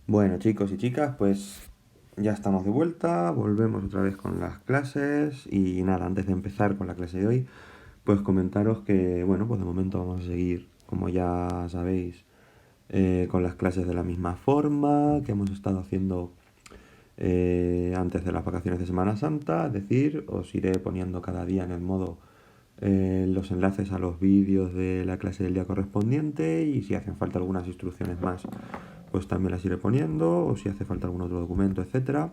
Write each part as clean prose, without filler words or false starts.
Bueno, chicos y chicas, pues ya estamos de vuelta, volvemos otra vez con las clases y nada, antes de empezar con la clase de hoy, pues comentaros que, bueno, pues de momento vamos a seguir, como ya sabéis, con las clases de la misma forma que hemos estado haciendo antes de las vacaciones de Semana Santa, es decir, os iré poniendo cada día en el modo los enlaces a los vídeos de la clase del día correspondiente y si hacen falta algunas instrucciones más, pues también las iré poniendo o si hace falta algún otro documento, etcétera.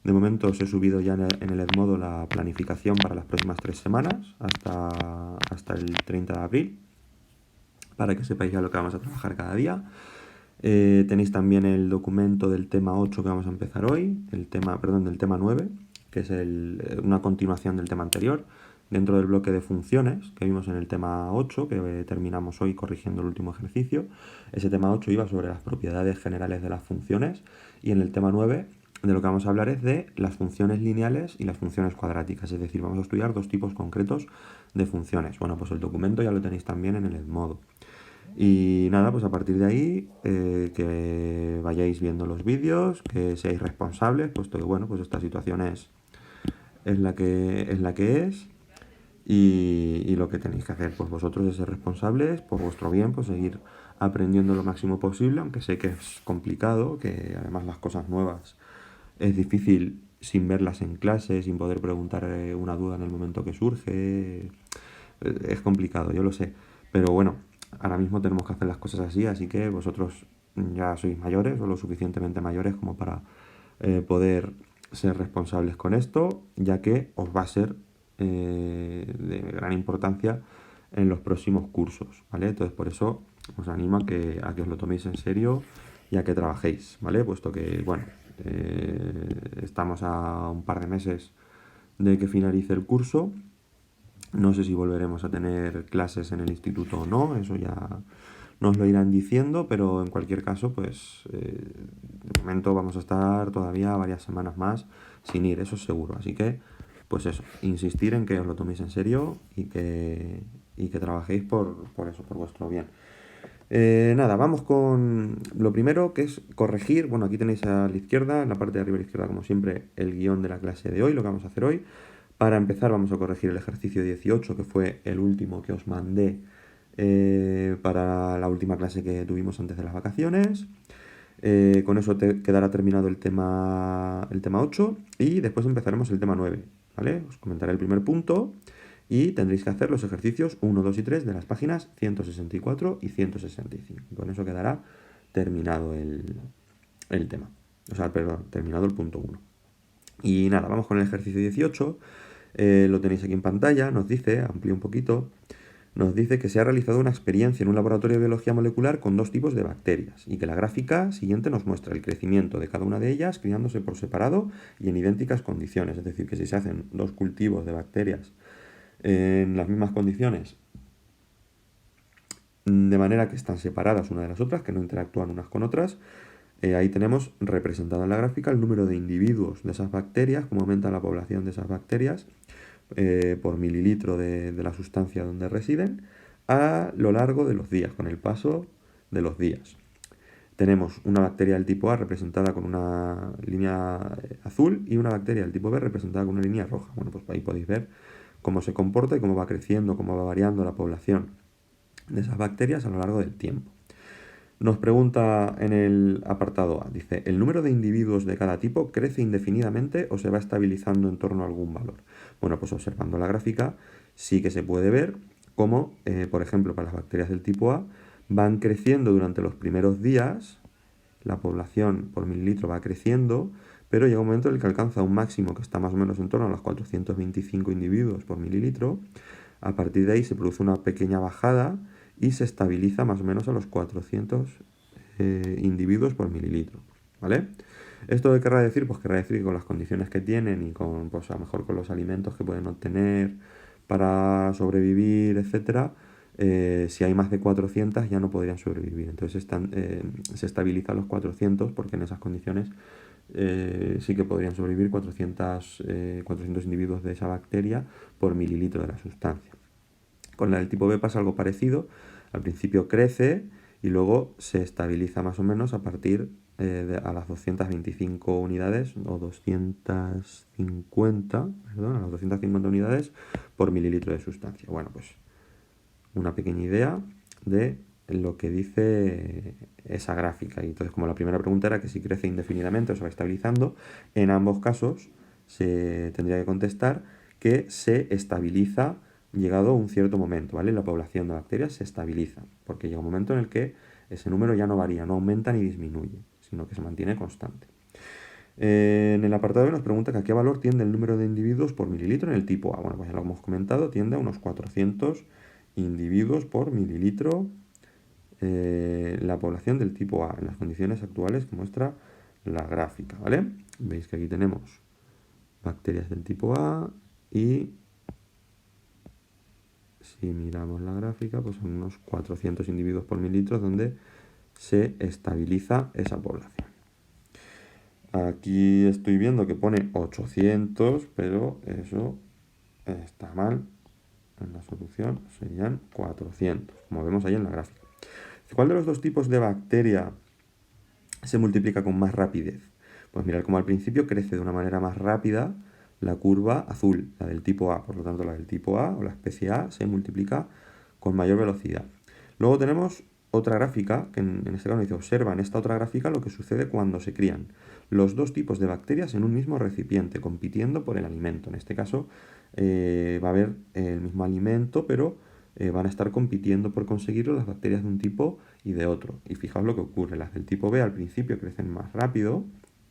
De momento os he subido ya en el Edmodo la planificación para las próximas 3 semanas hasta el 30 de abril para que sepáis ya lo que vamos a trabajar cada día. Tenéis también el documento del tema 8 que vamos a empezar hoy, del tema 9, que es una continuación del tema anterior, dentro del bloque de funciones que vimos en el tema 8, que terminamos hoy corrigiendo el último ejercicio. Ese tema 8 iba sobre las propiedades generales de las funciones y en el tema 9 de lo que vamos a hablar es de las funciones lineales y las funciones cuadráticas, es decir, vamos a estudiar dos tipos concretos de funciones. Bueno, pues el documento ya lo tenéis también en el Edmodo. Y nada, pues a partir de ahí, que vayáis viendo los vídeos, que seáis responsables, puesto que bueno, pues esta situación es la que es. Y lo que tenéis que hacer, pues vosotros es ser responsables por vuestro bien, pues seguir aprendiendo lo máximo posible, aunque sé que es complicado, que además las cosas nuevas es difícil sin verlas en clase, sin poder preguntar una duda en el momento que surge. Es complicado, yo lo sé. Pero bueno, ahora mismo tenemos que hacer las cosas así que vosotros ya sois mayores o lo suficientemente mayores como para poder ser responsables con esto, ya que os va a ser de gran importancia en los próximos cursos, ¿vale? Entonces por eso os animo a que os lo toméis en serio y a que trabajéis, ¿vale? Puesto que, bueno, estamos a un par de meses de que finalice el curso. No sé si volveremos a tener clases en el instituto o no, eso ya nos lo irán diciendo, pero en cualquier caso, pues de momento vamos a estar todavía varias semanas más sin ir, eso es seguro. Así que, pues eso, insistir en que os lo toméis en serio y que trabajéis por eso, por vuestro bien. Nada, vamos con lo primero que es corregir. Bueno, aquí tenéis a la izquierda, en la parte de arriba a la izquierda, como siempre, el guión de la clase de hoy, lo que vamos a hacer hoy. Para empezar, vamos a corregir el ejercicio 18, que fue el último que os mandé para la última clase que tuvimos antes de las vacaciones. Con eso quedará terminado el tema 8 y después empezaremos el tema 9, ¿vale? Os comentaré el primer punto y tendréis que hacer los ejercicios 1, 2 y 3 de las páginas 164 y 165. Y con eso quedará terminado el tema. O sea, perdón, terminado el punto 1. Y nada, vamos con el ejercicio 18. Lo tenéis aquí en pantalla. Nos dice, amplío un poquito, nos dice que se ha realizado una experiencia en un laboratorio de biología molecular con dos tipos de bacterias y que la gráfica siguiente nos muestra el crecimiento de cada una de ellas criándose por separado y en idénticas condiciones. Es decir, que si se hacen dos cultivos de bacterias en las mismas condiciones, de manera que están separadas una de las otras, que no interactúan unas con otras, ahí tenemos representado en la gráfica el número de individuos de esas bacterias, cómo aumenta la población de esas bacterias por mililitro de la sustancia donde residen a lo largo de los días, con el paso de los días. Tenemos una bacteria del tipo A representada con una línea azul y una bacteria del tipo B representada con una línea roja. Bueno, pues ahí podéis ver cómo se comporta y cómo va creciendo, cómo va variando la población de esas bacterias a lo largo del tiempo. Nos pregunta en el apartado A, dice, ¿el número de individuos de cada tipo crece indefinidamente o se va estabilizando en torno a algún valor? Bueno, pues observando la gráfica sí que se puede ver cómo, por ejemplo, para las bacterias del tipo A, van creciendo durante los primeros días, la población por mililitro va creciendo, pero llega un momento en el que alcanza un máximo que está más o menos en torno a los 425 individuos por mililitro. A partir de ahí se produce una pequeña bajada y se estabiliza más o menos a los 400 individuos por mililitro, ¿vale? ¿Esto qué querrá decir? Pues querrá decir que con las condiciones que tienen y con, pues a lo mejor con los alimentos que pueden obtener para sobrevivir, etcétera, si hay más de 400 ya no podrían sobrevivir. Entonces se estabiliza a los 400 porque en esas condiciones sí que podrían sobrevivir 400 individuos de esa bacteria por mililitro de la sustancia. Con la del tipo B pasa algo parecido. Al principio crece y luego se estabiliza más o menos a partir a las 225 unidades o 250, perdón, a las 250 unidades por mililitro de sustancia. Bueno, pues una pequeña idea de lo que dice esa gráfica. Y entonces, como la primera pregunta era que si crece indefinidamente o se va estabilizando, en ambos casos se tendría que contestar que se estabiliza llegado a un cierto momento, ¿vale? La población de bacterias se estabiliza, porque llega un momento en el que ese número ya no varía, no aumenta ni disminuye, sino que se mantiene constante. En el apartado B nos pregunta que a qué valor tiende el número de individuos por mililitro en el tipo A. Bueno, pues ya lo hemos comentado, tiende a unos 400 individuos por mililitro la población del tipo A en las condiciones actuales que muestra la gráfica, ¿vale? Veis que aquí tenemos bacterias del tipo A y si miramos la gráfica, pues son unos 400 individuos por mililitro donde se estabiliza esa población. Aquí estoy viendo que pone 800, pero eso está mal. En la solución serían 400, como vemos ahí en la gráfica. ¿Cuál de los dos tipos de bacteria se multiplica con más rapidez? Pues mirad como al principio crece de una manera más rápida la curva azul, la del tipo A. Por lo tanto, la del tipo A o la especie A se multiplica con mayor velocidad. Luego tenemos otra gráfica, que en este caso dice, observa en esta otra gráfica lo que sucede cuando se crían los dos tipos de bacterias en un mismo recipiente, compitiendo por el alimento. En este caso va a haber el mismo alimento, pero van a estar compitiendo por conseguirlo las bacterias de un tipo y de otro. Y fijaos lo que ocurre, las del tipo B al principio crecen más rápido,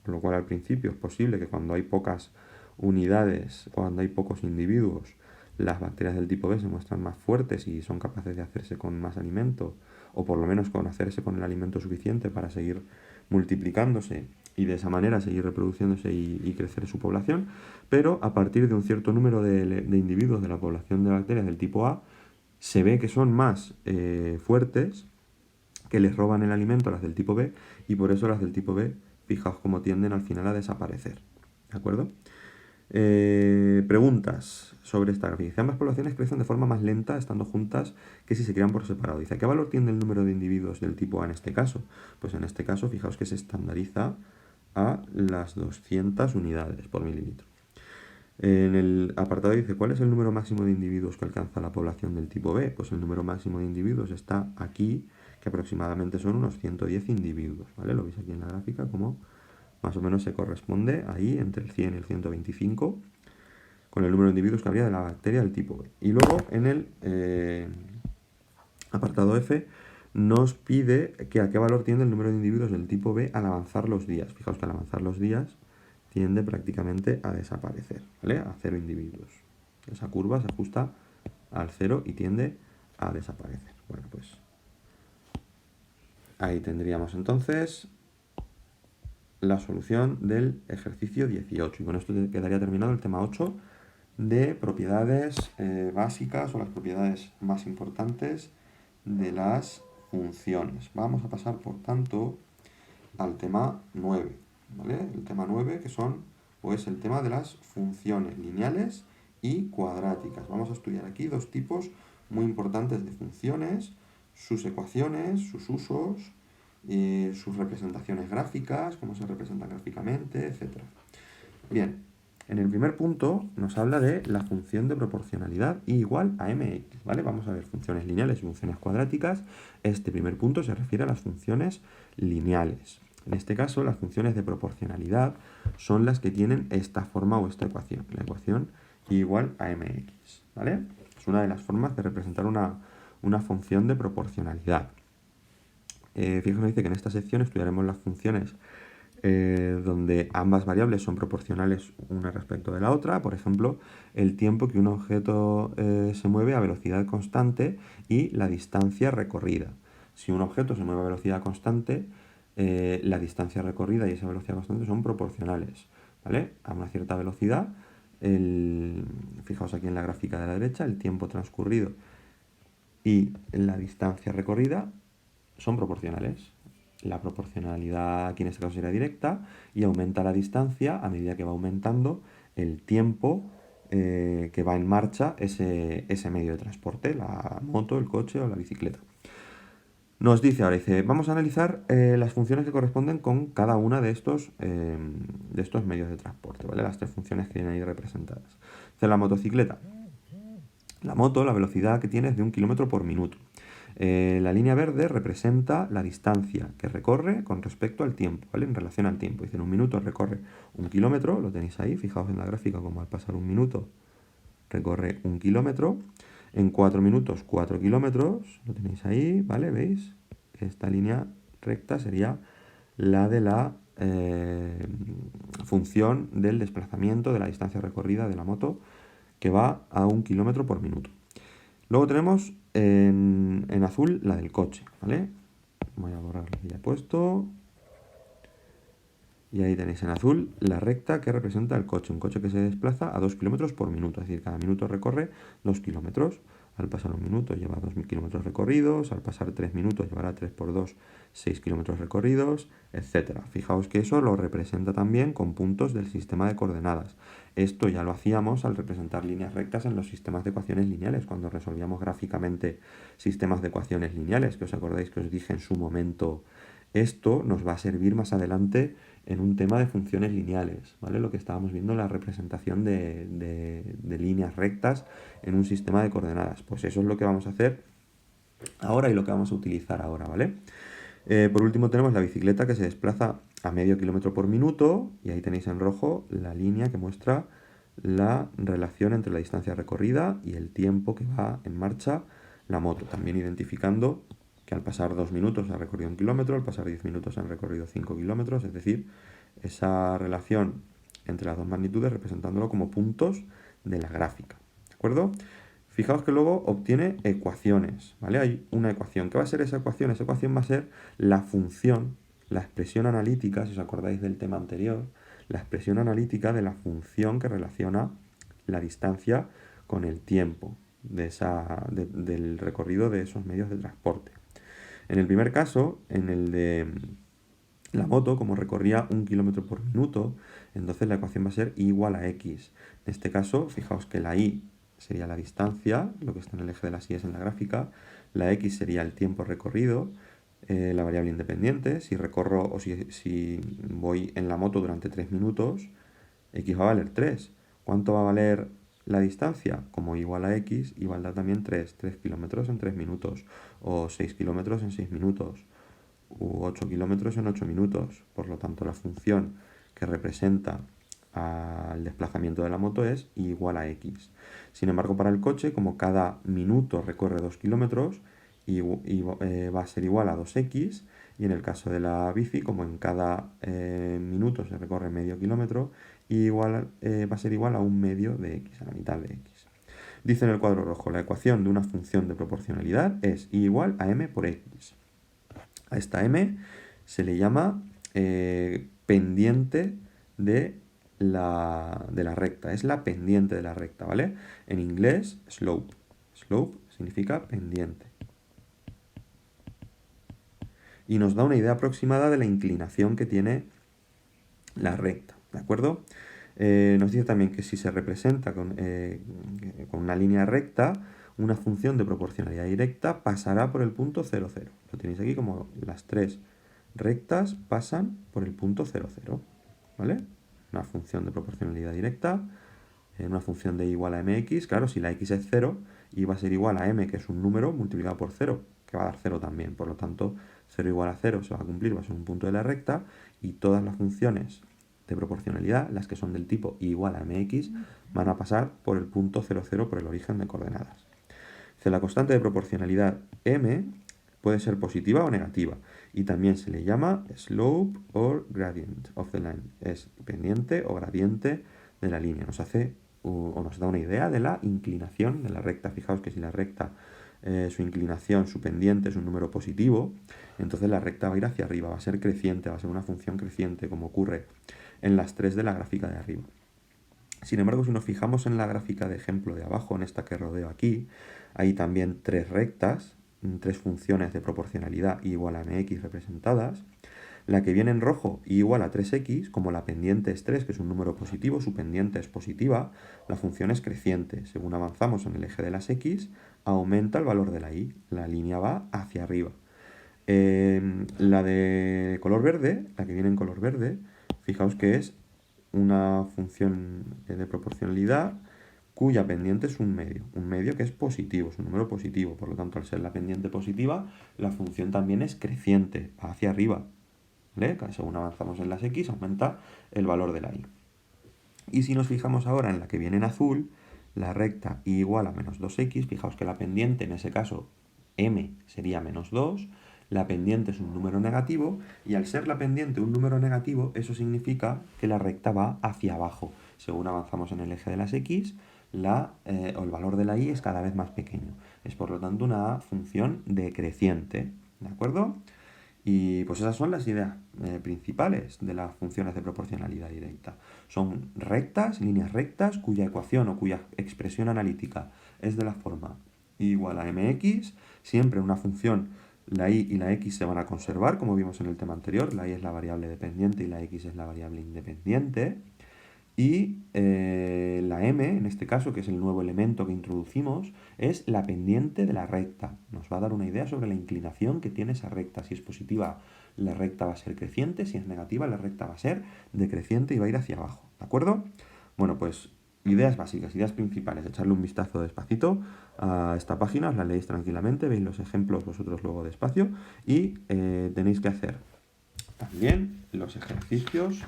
con lo cual al principio es posible que cuando hay pocas unidades, cuando hay pocos individuos, las bacterias del tipo B se muestran más fuertes y son capaces de hacerse con más alimento, o por lo menos con hacerse con el alimento suficiente para seguir multiplicándose y de esa manera seguir reproduciéndose y crecer su población, pero a partir de un cierto número de individuos de la población de bacterias del tipo A, se ve que son más fuertes, que les roban el alimento a las del tipo B, y por eso las del tipo B, fijaos cómo tienden al final a desaparecer. ¿De acuerdo? Preguntas sobre esta gráfica. Dice, ambas poblaciones crecen de forma más lenta estando juntas que si se crean por separado. Dice, ¿a qué valor tiende el número de individuos del tipo A en este caso? Pues en este caso, fijaos que se estandariza a las 200 unidades por mililitro. En el apartado dice, ¿cuál es el número máximo de individuos que alcanza la población del tipo B? Pues el número máximo de individuos está aquí, que aproximadamente son unos 110 individuos, ¿vale? Lo veis aquí en la gráfica como más o menos se corresponde ahí entre el 100 y el 125 con el número de individuos que habría de la bacteria del tipo B. Y luego en el apartado F nos pide que a qué valor tiende el número de individuos del tipo B al avanzar los días. Fijaos que al avanzar los días tiende prácticamente a desaparecer, ¿vale? A 0 individuos. Esa curva se ajusta al 0 y tiende a desaparecer. Bueno, pues ahí tendríamos entonces la solución del ejercicio 18. Y con esto quedaría terminado el tema 8 de propiedades básicas o las propiedades más importantes de las funciones. Vamos a pasar, por tanto, al tema 9. ¿Vale? El tema 9, que son pues el tema de las funciones lineales y cuadráticas. Vamos a estudiar aquí dos tipos muy importantes de funciones, sus ecuaciones, sus usos, sus representaciones gráficas, cómo se representan gráficamente, etc. Bien, en el primer punto nos habla de la función de proporcionalidad igual a mx, ¿vale? Vamos a ver funciones lineales y funciones cuadráticas. Este primer punto se refiere a las funciones lineales. En este caso, las funciones de proporcionalidad son las que tienen esta forma o esta ecuación, la ecuación igual a mx, ¿vale? Es una de las formas de representar una función de proporcionalidad. Fijaos, dice que en esta sección estudiaremos las funciones donde ambas variables son proporcionales una respecto de la otra. Por ejemplo, el tiempo que un objeto se mueve a velocidad constante y la distancia recorrida. Si un objeto se mueve a velocidad constante, la distancia recorrida y esa velocidad constante son proporcionales, ¿vale? A una cierta velocidad, fijaos aquí en la gráfica de la derecha, el tiempo transcurrido y la distancia recorrida son proporcionales. La proporcionalidad aquí en este caso sería directa y aumenta la distancia a medida que va aumentando el tiempo que va en marcha ese medio de transporte, la moto, el coche o la bicicleta. Nos dice ahora, dice, vamos a analizar las funciones que corresponden con cada una de estos medios de transporte, ¿vale? Las tres funciones que vienen ahí representadas. Dice la motocicleta. La moto, la velocidad que tiene es de 1 km por minuto. La línea verde representa la distancia que recorre con respecto al tiempo, ¿vale? En relación al tiempo. Dice, en un minuto recorre 1 km, lo tenéis ahí, fijaos en la gráfica como al pasar un minuto recorre 1 km. En 4 minutos, 4 kilómetros, lo tenéis ahí, ¿vale? ¿Veis? Esta línea recta sería la de la función del desplazamiento de la distancia recorrida de la moto, que va a 1 km por minuto. Luego tenemos en azul la del coche, ¿vale? Voy a borrar lo que ya he puesto. Y ahí tenéis en azul la recta que representa el coche. Un coche que se desplaza a 2 km por minuto. Es decir, cada minuto recorre 2 km. Al pasar un minuto lleva 2 km recorridos. Al pasar 3 minutos llevará 3 por 2, 6 km recorridos, etc. Fijaos que eso lo representa también con puntos del sistema de coordenadas. Esto ya lo hacíamos al representar líneas rectas en los sistemas de ecuaciones lineales, cuando resolvíamos gráficamente sistemas de ecuaciones lineales, que os acordáis que os dije en su momento. Esto nos va a servir más adelante en un tema de funciones lineales, ¿vale? Lo que estábamos viendo, la representación de líneas rectas en un sistema de coordenadas. Pues eso es lo que vamos a hacer ahora y lo que vamos a utilizar ahora, ¿vale? Por último tenemos la bicicleta que se desplaza a medio kilómetro por minuto y ahí tenéis en rojo la línea que muestra la relación entre la distancia recorrida y el tiempo que va en marcha la moto, también identificando que al pasar 2 minutos ha recorrido 1 kilómetro, al pasar 10 minutos han recorrido 5 kilómetros, es decir, esa relación entre las dos magnitudes representándolo como puntos de la gráfica, ¿de acuerdo? Fijaos que luego obtiene ecuaciones, ¿vale? Hay una ecuación. ¿Qué va a ser esa ecuación? Esa ecuación va a ser la función, la expresión analítica, si os acordáis del tema anterior, la expresión analítica de la función que relaciona la distancia con el tiempo del recorrido de esos medios de transporte. En el primer caso, en el de la moto, como recorría 1 km por minuto, entonces la ecuación va a ser I igual a X. En este caso, fijaos que la I sería la distancia, lo que está en el eje de las Y en la gráfica, la X sería el tiempo recorrido, la variable independiente, si recorro o si voy en la moto durante 3 minutos, X va a valer 3. ¿Cuánto va a valer la distancia? Como I igual a X, y valdrá también 3 kilómetros en 3 minutos, o 6 kilómetros en 6 minutos, u 8 kilómetros en 8 minutos. Por lo tanto, la función que representa al desplazamiento de la moto es I igual a X. Sin embargo, para el coche, como cada minuto recorre 2 kilómetros, va a ser igual a 2x, y en el caso de la bici, como en cada minuto se recorre medio kilómetro, va a ser igual a un medio de x, a la mitad de x. Dice en el cuadro rojo, la ecuación de una función de proporcionalidad es I igual a m por x. A esta m se le llama pendiente de la recta, es la pendiente de la recta, ¿vale? En inglés, slope. Slope significa pendiente. Y nos da una idea aproximada de la inclinación que tiene la recta, ¿de acuerdo? Nos dice también que si se representa con una línea recta, una función de proporcionalidad directa pasará por el punto 0, 0. Lo tenéis aquí como las tres rectas pasan por el punto 0, 0, ¿vale? Una función de proporcionalidad directa, una función de I igual a mx, claro, si la x es 0, y va a ser igual a m, que es un número, multiplicado por 0, que va a dar 0 también. Por lo tanto, 0 igual a 0 se va a cumplir, va a ser un punto de la recta, y todas las funciones de proporcionalidad, las que son del tipo I igual a mx, van a pasar por el punto 0, 0 por el origen de coordenadas. La constante de proporcionalidad m puede ser positiva o negativa, y también se le llama slope or gradient of the line. Es pendiente o gradiente de la línea. Nos hace o nos da una idea de la inclinación de la recta. Fijaos que si la recta, su inclinación, su pendiente es un número positivo, entonces la recta va a ir hacia arriba, va a ser creciente, va a ser una función creciente, como ocurre en las tres de la gráfica de arriba. Sin embargo, si nos fijamos en la gráfica de ejemplo de abajo, en esta que rodeo aquí, hay también tres rectas, tres funciones de proporcionalidad I igual a mx representadas. La que viene en rojo, I igual a 3x, como la pendiente es 3, que es un número positivo, su pendiente es positiva, la función es creciente. Según avanzamos en el eje de las x, aumenta el valor de la y, la línea va hacia arriba. La de color verde, la que viene en color verde, fijaos que es una función de proporcionalidad cuya pendiente es un medio que es positivo, es un número positivo, por lo tanto al ser la pendiente positiva, la función también es creciente, va hacia arriba, ¿vale? Según avanzamos en las x, aumenta el valor de la y. Y si nos fijamos ahora en la que viene en azul, la recta y igual a menos 2x, fijaos que la pendiente, en ese caso, m sería menos 2, la pendiente es un número negativo, y al ser la pendiente un número negativo, eso significa que la recta va hacia abajo. Según avanzamos en el eje de las x, o el valor de la y es cada vez más pequeño. Es por lo tanto una función decreciente, ¿de acuerdo? Y pues esas son las ideas principales de las funciones de proporcionalidad directa. Son rectas, líneas rectas, cuya ecuación o cuya expresión analítica es de la forma y igual a mx. Siempre una función, la y la x se van a conservar, como vimos en el tema anterior. La y es la variable dependiente y la x es la variable independiente. Y la m, en este caso, que es el nuevo elemento que introducimos, es la pendiente de la recta. Nos va a dar una idea sobre la inclinación que tiene esa recta. Si es positiva, la recta va a ser creciente. Si es negativa, la recta va a ser decreciente y va a ir hacia abajo. ¿De acuerdo? Bueno, pues ideas básicas, ideas principales. Echarle un vistazo despacito a esta página, os la leéis tranquilamente, veis los ejemplos vosotros luego despacio y tenéis que hacer también los ejercicios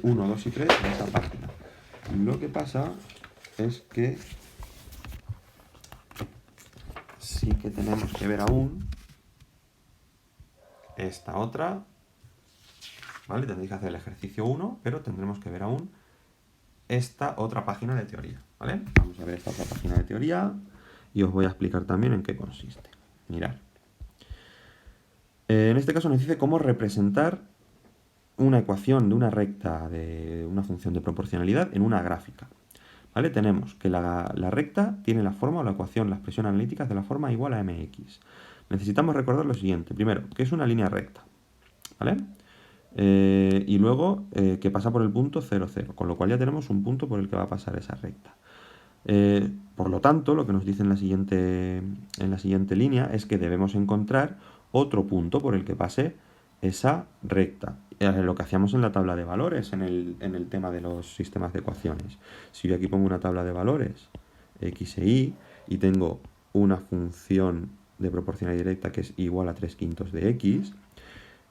1, 2 y 3 en esta página. Lo que pasa es que sí que tenemos que ver aún esta otra, ¿vale? Tendréis que hacer el ejercicio 1, pero tendremos que ver aún esta otra página de teoría, ¿vale? Vamos a ver esta otra página de teoría y os voy a explicar también en qué consiste. Mirad. En este caso nos dice cómo representar una ecuación de una recta de una función de proporcionalidad en una gráfica. ¿Vale? Tenemos que la recta tiene la forma o la ecuación, la expresión analítica de la forma igual a mx. Necesitamos recordar lo siguiente. Primero, que es una línea recta. ¿Vale? Y luego que pasa por el punto 0, 0, con lo cual ya tenemos un punto por el que va a pasar esa recta. Por lo tanto, lo que nos dice en la siguiente línea es que debemos encontrar otro punto por el que pase esa recta. Lo que hacíamos en la tabla de valores, en el tema de los sistemas de ecuaciones. Si yo aquí pongo una tabla de valores, x e y tengo una función de proporcionalidad directa que es igual a 3/5 de x,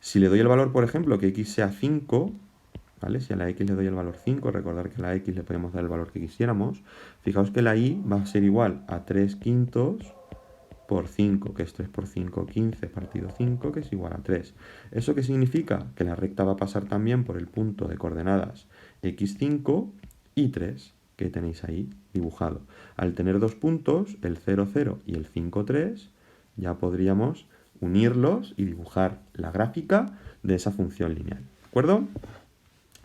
si le doy el valor, por ejemplo, que x sea 5, ¿vale? Si a la x le doy el valor 5, recordar que a la x le podemos dar el valor que quisiéramos, fijaos que la y va a ser igual a 3/5 por 5, que es 3 por 5, 15 partido 5, que es igual a 3. ¿Eso qué significa? Que la recta va a pasar también por el punto de coordenadas x5 y 3, que tenéis ahí dibujado. Al tener dos puntos, el 0, 0 y el 5, 3, ya podríamos unirlos y dibujar la gráfica de esa función lineal. ¿De acuerdo?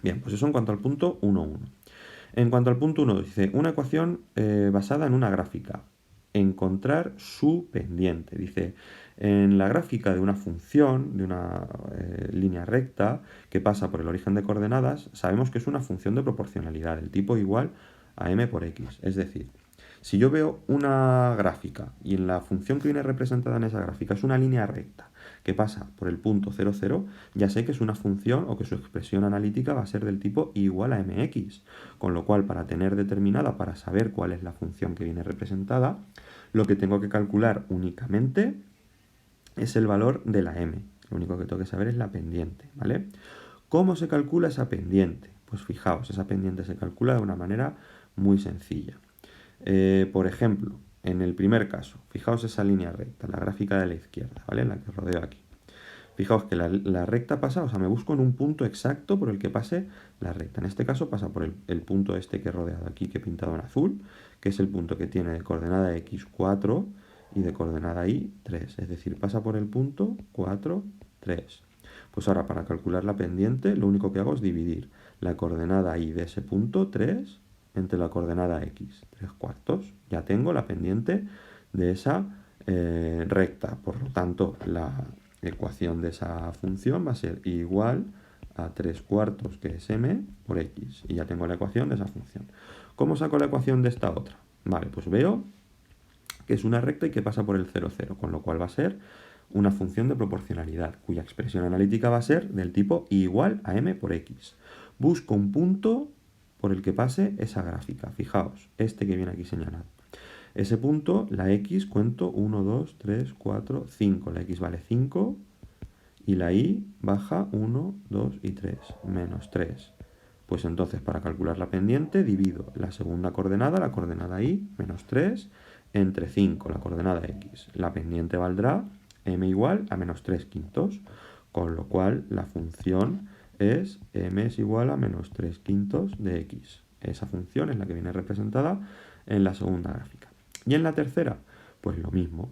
Bien, pues eso en cuanto al punto 1, 1. En cuanto al punto 1, dice una ecuación basada en una gráfica. Encontrar su pendiente. Dice, en la gráfica de una función, de una línea recta que pasa por el origen de coordenadas, sabemos que es una función de proporcionalidad, del tipo igual a m por x. Es decir, si yo veo una gráfica y en la función que viene representada en esa gráfica es una línea recta que pasa por el punto 0, 0, ya sé que es una función o que su expresión analítica va a ser del tipo igual a mx. Con lo cual, para tener determinada, para saber cuál es la función que viene representada, lo que tengo que calcular únicamente es el valor de la m. Lo único que tengo que saber es la pendiente, ¿vale? ¿Cómo se calcula esa pendiente? Pues fijaos, esa pendiente se calcula de una manera muy sencilla. Por ejemplo, en el primer caso, fijaos esa línea recta, la gráfica de la izquierda, ¿vale? La que rodeo aquí. Fijaos que la recta pasa, o sea, me busco en un punto exacto por el que pase la recta. En este caso pasa por el punto este que he rodeado aquí, que he pintado en azul, que es el punto que tiene de coordenada x4 y de coordenada y 3. Es decir, pasa por el punto 4, 3. Pues ahora, para calcular la pendiente, lo único que hago es dividir la coordenada y de ese punto 3 entre la coordenada x, 3/4. Ya tengo la pendiente de esa recta. Por lo tanto, la ecuación de esa función va a ser igual a 3/4, que es m, por x. Y ya tengo la ecuación de esa función. ¿Cómo saco la ecuación de esta otra? Vale, pues veo que es una recta y que pasa por el 0, 0, con lo cual va a ser una función de proporcionalidad, cuya expresión analítica va a ser del tipo igual a m por x. Busco un punto por el que pase esa gráfica. Fijaos, este que viene aquí señalado. Ese punto, la x, cuento 1, 2, 3, 4, 5. La x vale 5 y la y baja 1, 2 y 3, menos 3. Pues entonces para calcular la pendiente divido la segunda coordenada, la coordenada y, menos 3, entre 5, la coordenada x. La pendiente valdrá m igual a menos 3 quintos, con lo cual la función es m es igual a menos 3 quintos de x. Esa función es la que viene representada en la segunda gráfica. Y en la tercera, pues lo mismo.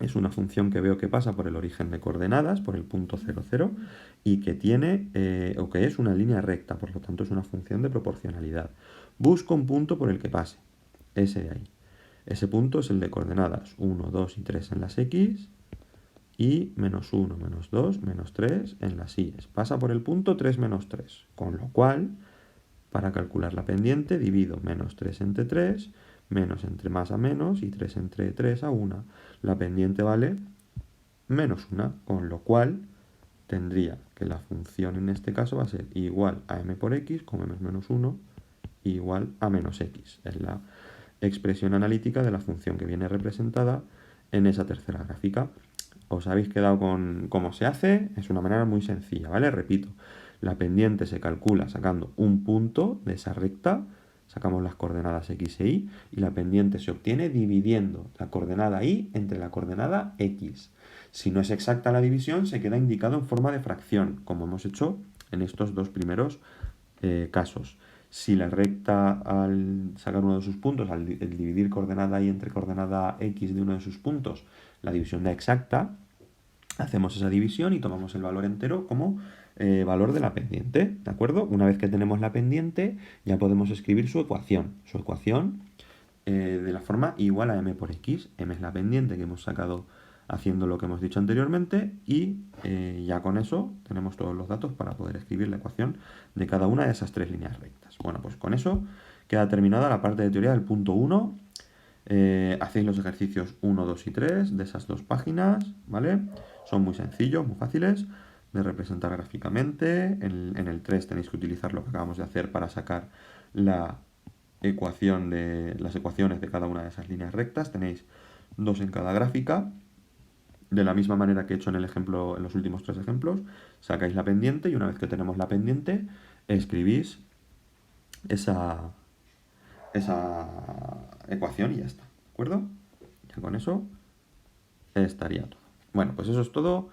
Es una función que veo que pasa por el origen de coordenadas, por el punto 0, 0, y que tiene, o que es una línea recta, por lo tanto es una función de proporcionalidad. Busco un punto por el que pase, ese de ahí. Ese punto es el de coordenadas 1, 2 y 3 en las x, y menos 1, menos 2, menos 3 en las y. Pasa por el punto 3, menos 3, con lo cual, para calcular la pendiente, divido menos 3 entre 3, menos entre más a menos y 3 entre 3 a 1. La pendiente vale menos 1, con lo cual tendría que la función en este caso va a ser igual a m por x, como m es menos 1, igual a menos x. Es la expresión analítica de la función que viene representada en esa tercera gráfica. ¿Os habéis quedado con cómo se hace? Es una manera muy sencilla, ¿vale? Repito, la pendiente se calcula sacando un punto de esa recta, sacamos las coordenadas x e y, y la pendiente se obtiene dividiendo la coordenada y entre la coordenada x. Si no es exacta la división, se queda indicado en forma de fracción, como hemos hecho en estos dos primeros casos. Si la recta, al sacar uno de sus puntos, al dividir coordenada y entre coordenada x de uno de sus puntos, la división da exacta, hacemos esa división y tomamos el valor entero como valor de la pendiente, ¿de acuerdo? Una vez que tenemos la pendiente, ya podemos escribir su ecuación. Su ecuación de la forma igual a m por x. M es la pendiente que hemos sacado haciendo lo que hemos dicho anteriormente y ya con eso tenemos todos los datos para poder escribir la ecuación de cada una de esas tres líneas rectas. Bueno, pues con eso queda terminada la parte de teoría del punto 1. Hacéis los ejercicios 1, 2 y 3 de esas dos páginas, ¿vale? Son muy sencillos, muy fáciles de representar gráficamente. En el 3 tenéis que utilizar lo que acabamos de hacer para sacar las ecuaciones de cada una de esas líneas rectas. Tenéis dos en cada gráfica. De la misma manera que he hecho en el ejemplo, en los últimos tres ejemplos, sacáis la pendiente y una vez que tenemos la pendiente, escribís esa ecuación y ya está, ¿de acuerdo? Ya con eso estaría todo. Bueno, pues eso es todo.